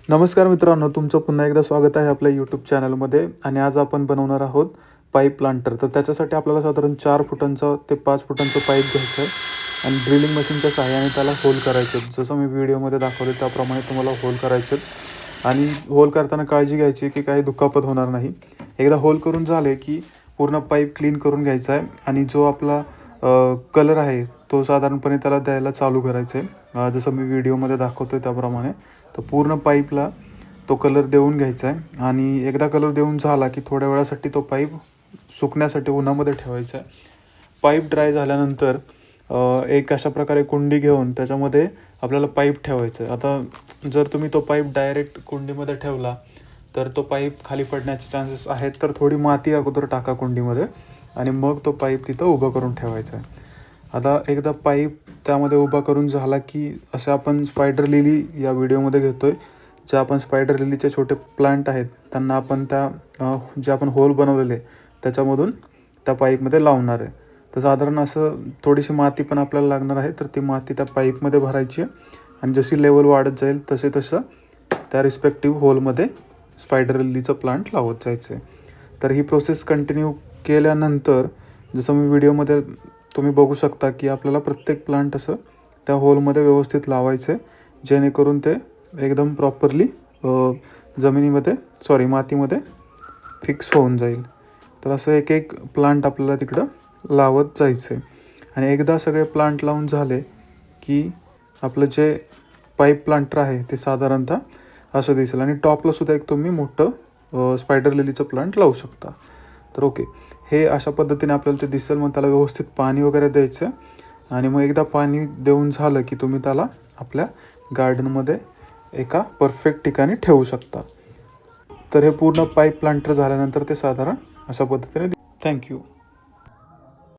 नमस्कार मित्रांनो, तुमचं पुन्हा एकदा स्वागत आहे आपल्या यूट्यूब चॅनलमध्ये. आणि आज आपण बनवणार आहोत पाईप प्लांटर. तर त्याच्यासाठी आपल्याला साधारण 4 फुटांचा ते 5 फुटांचं पाईप घ्यायचं आहे आणि ड्रिलिंग मशीनच्या सहाय्याने त्याला होल करायचे. जसं मी व्हिडिओमध्ये दाखवले त्याप्रमाणे तुम्हाला होल करायचे. आणि होल करताना काळजी घ्यायची की काही दुखापत होणार नाही. एकदा होल करून झाले की पूर्ण पाईप क्लीन करून घ्यायचा आहे आणि जो आपला कलर आहे तो साधारणपणे त्याला द्यायला चालू करायचं आहे. जसं मी व्हिडिओमध्ये दाखवतो आहे त्याप्रमाणे. तर पूर्ण पाईपला तो कलर देऊन घ्यायचा आहे आणि एकदा कलर देऊन झाला की थोड्या वेळासाठी तो पाईप सुकण्यासाठी उन्हामध्ये ठेवायचा आहे. पाईप ड्राय झाल्यानंतर एक अशा प्रकारे कुंडी घेऊन त्याच्यामध्ये आपल्याला पाईप ठेवायचं आहे. आता जर तुम्ही तो पाईप डायरेक्ट कुंडीमध्ये ठेवला तर तो पाईप खाली पडण्याचे चान्सेस आहेत. तर थोडी माती अगोदर टाका कुंडीमध्ये आणि मग तो पाईप तिथं उभं करून ठेवायचा आहे. आता एकदा पाईप त्यामध्ये उभा करून झाला की असं आपण स्पायडर लिली या व्हिडिओमध्ये घेतो आहे. ज्या आपण स्पायडर लिलीचे छोटे प्लांट आहेत त्यांना आपण जे आपण होल बनवलेले त्याच्यामधून त्या पाईपमध्ये लावणार आहे. तर साधारण असं थोडीशी माती पण आपल्याला लागणार आहे. तर ती माती त्या पाईपमध्ये भरायची आहे आणि जशी लेवल वाढत जाईल तसं त्या रिस्पेक्टिव्ह होलमध्ये स्पायडर लिलीचं प्लांट लावत जायचं आहे. तर ही प्रोसेस कंटिन्यू केल्यानंतर जसं मी व्हिडिओमध्ये तुम्ही बघू शकता की आपल्याला प्रत्येक प्लांट असं त्या होलमध्ये व्यवस्थित लावायचं आहे, जेणेकरून ते एकदम प्रॉपरली मातीमध्ये फिक्स होऊन जाईल. तर असं एक एक प्लांट आपल्याला तिकडं लावत जायचं आहे. आणि एकदा सगळे प्लांट लावून झाले की आपलं जे पाईप प्लांटर आहे ते साधारणतः असं दिसेल. आणि टॉपलासुद्धा एक तुम्ही मोठं स्पायडर लिलीचं प्लांट लावू शकता. तर ओके, हे अशा पद्धतीने आपल्याला ते दिसेल. मग त्याला व्यवस्थित पाणी वगैरे द्यायचं आणि मग एकदा पाणी देऊन झालं की तुम्ही त्याला आपल्या गार्डनमध्ये एका परफेक्ट ठिकाणी ठेवू शकता. तर हे पूर्ण पाईप प्लांटर झाल्यानंतर ते साधारण अशा पद्धतीने थँक्यू.